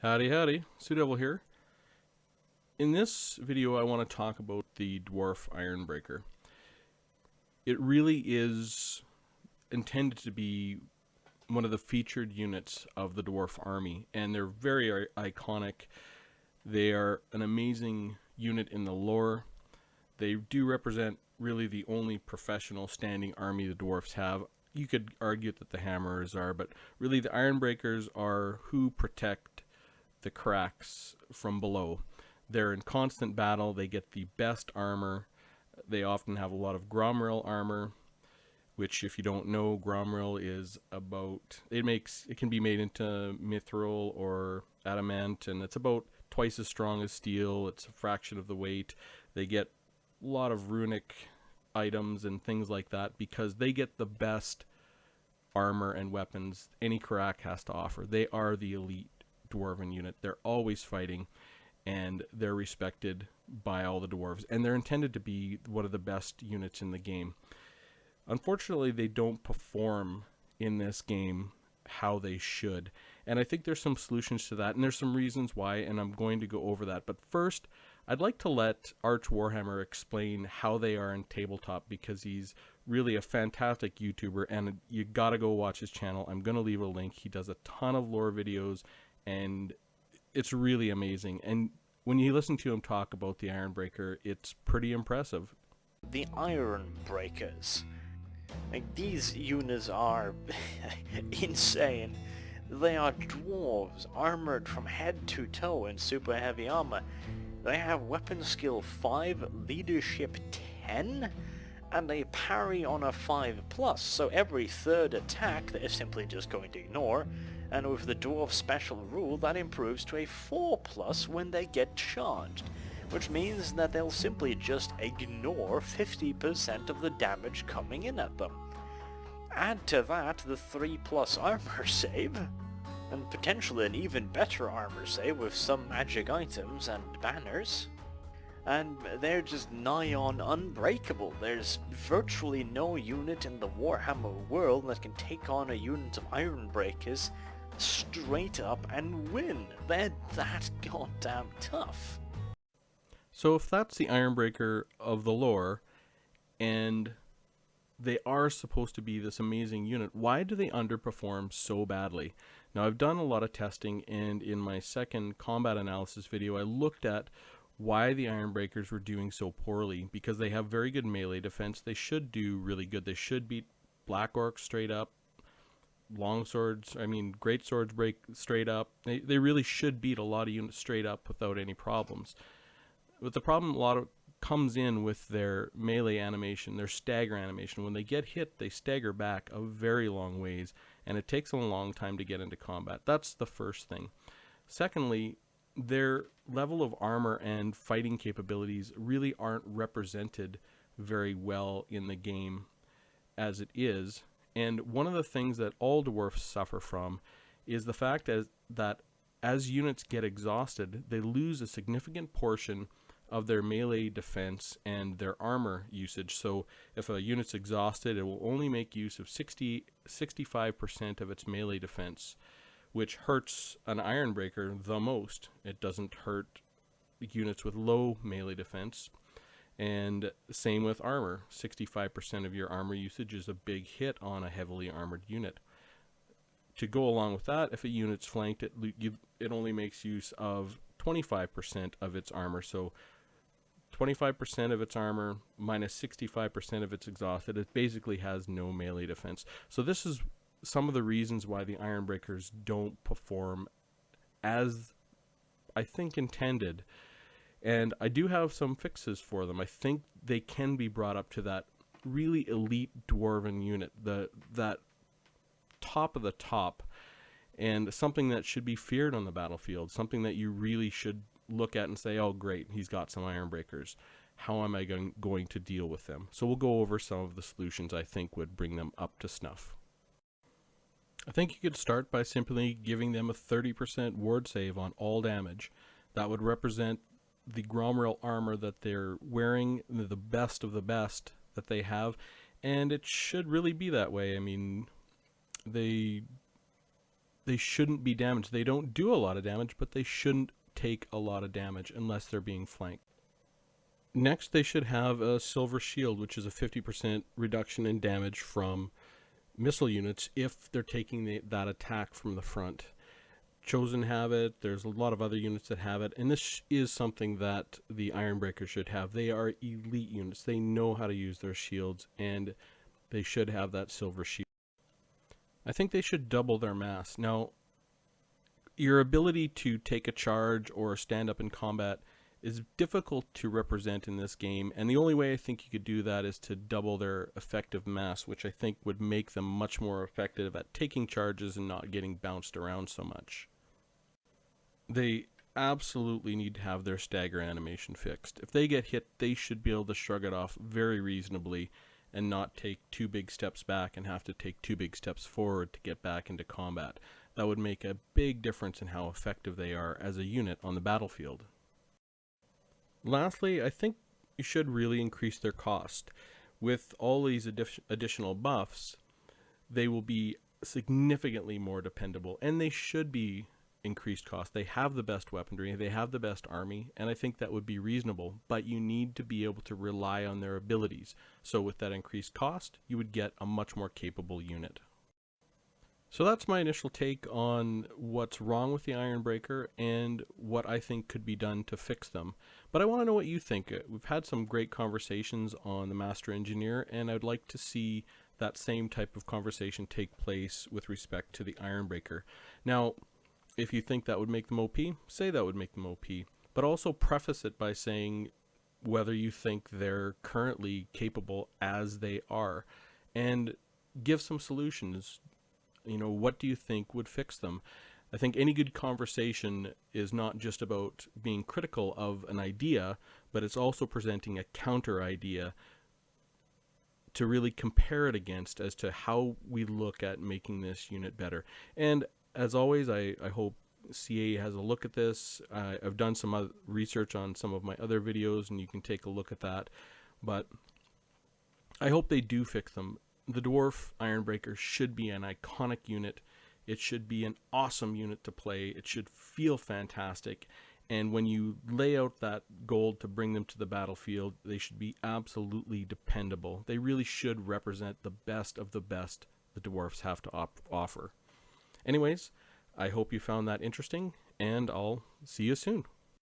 Howdy howdy, Sudevil here. In this video I want to talk about the Dwarf Ironbreaker. It really is intended to be one of the featured units of the Dwarf Army, and they're very iconic. They are an amazing unit in the lore. They do represent really the only professional standing army the Dwarfs have. You could argue that the Hammerers are, but really the Ironbreakers are who protect the cracks from below. They're in constant battle. They get the best armor. They often have a lot of Gromril armor, which, if you don't know, Gromril is about, it can be made into mithril or adamant, and it's about twice as strong as steel. It's a fraction of the weight. They get a lot of runic items and things like that because they get the best armor and weapons any Karak has to offer. They are the elite dwarven unit. They're always fighting, and they're respected by all the dwarves, and they're intended to be one of the best units in the game. Unfortunately, they don't perform in this game how they should, and I think there's some solutions to that, and there's some reasons why, and I'm going to go over that. But first, I'd like to let Arch Warhammer explain how they are in Tabletop, because he's really a fantastic YouTuber, and you gotta go watch his channel. I'm gonna leave a link. He does a ton of lore videos, and it's really amazing. And when you listen to him talk about the Ironbreaker, it's pretty impressive. The Ironbreakers. Like, these units are insane. They are dwarves, armored from head to toe in super heavy armor. They have weapon skill 5, leadership 10, and a parry on a 5+, so every third attack that is simply just going to ignore, and with the dwarf special rule that improves to a 4+ when they get charged, which means that they'll simply just ignore 50% of the damage coming in at them. Add to that the 3+ armor save, and potentially an even better armor save with some magic items and banners, and they're just nigh on unbreakable. There's virtually no unit in the Warhammer world that can take on a unit of Ironbreakers straight up and win. They're that goddamn tough. So if that's the Ironbreaker of the lore, and they are supposed to be this amazing unit, why do they underperform so badly? Now, I've done a lot of testing, and in my second combat analysis video, I looked at why the Ironbreakers were doing so poorly, because they have very good melee defense. They should do really good. They should beat Black Orcs straight up. Great swords break straight up. They really should beat a lot of units straight up without any problems. But the problem comes in with their melee animation, their stagger animation. When they get hit, they stagger back a very long ways, and it takes them a long time to get into combat. That's the first thing. Secondly, their level of armor and fighting capabilities really aren't represented very well in the game as it is. And one of the things that all dwarfs suffer from is the fact that as units get exhausted, they lose a significant portion of their melee defense and their armor usage. So if a unit's exhausted, it will only make use of 65% of its melee defense, which hurts an Ironbreaker the most. It doesn't hurt units with low melee defense. And same with armor. 65% of your armor usage is a big hit on a heavily armored unit. To go along with that, if a unit's flanked, it only makes use of 25% of its armor. So 25% of its armor minus 65% of its exhausted, it basically has no melee defense. So this is some of the reasons why the Ironbreakers don't perform as I think intended. And I do have some fixes for them. I think they can be brought up to that really elite dwarven unit, that top of the top, and something that should be feared on the battlefield, something that you really should look at and say, oh great, he's got some Ironbreakers. How am I going to deal with them? So we'll go over some of the solutions I think would bring them up to snuff. I think you could start by simply giving them a 30% ward save on all damage. That would represent the Gromril armor that they're wearing, the best of the best that they have, and it should really be that way. I mean, they they shouldn't be damaged. They don't do a lot of damage, but they shouldn't take a lot of damage unless they're being flanked. Next, they should have a silver shield, which is a 50% reduction in damage from missile units if they're taking that attack from the front. Chosen have it, there's a lot of other units that have it, and this is something that the Ironbreaker should have. They are elite units. They know how to use their shields, and they should have that silver shield. I think they should double their mass. Now, your ability to take a charge or stand up in combat is difficult to represent in this game, and the only way I think you could do that is to double their effective mass, which I think would make them much more effective at taking charges and not getting bounced around so much. They absolutely need to have their stagger animation fixed. If they get hit, they should be able to shrug it off very reasonably and not take 2 big steps back and have to take 2 big steps forward to get back into combat. That would make a big difference in how effective they are as a unit on the battlefield. Lastly, I think you should really increase their cost. With all these additional buffs, they will be significantly more dependable, and they should be increased cost. They have the best weaponry, they have the best army, and I think that would be reasonable, but you need to be able to rely on their abilities. So with that increased cost, you would get a much more capable unit. So that's my initial take on what's wrong with the Ironbreaker and what I think could be done to fix them. But I want to know what you think. We've had some great conversations on the Master Engineer, and I'd like to see that same type of conversation take place with respect to the Ironbreaker. Now, if you think that would make them OP, say that would make them OP. But also preface it by saying whether you think they're currently capable as they are. And give some solutions. You know, what do you think would fix them? I think any good conversation is not just about being critical of an idea, but it's also presenting a counter idea to really compare it against as to how we look at making this unit better. And as always, I hope CA has a look at this. I've done some other research on some of my other videos, and you can take a look at that. But I hope they do fix them. The Dwarf Ironbreaker should be an iconic unit. It should be an awesome unit to play. It should feel fantastic. And when you lay out that gold to bring them to the battlefield, they should be absolutely dependable. They really should represent the best of the best the Dwarfs have to offer. Anyways, I hope you found that interesting, and I'll see you soon.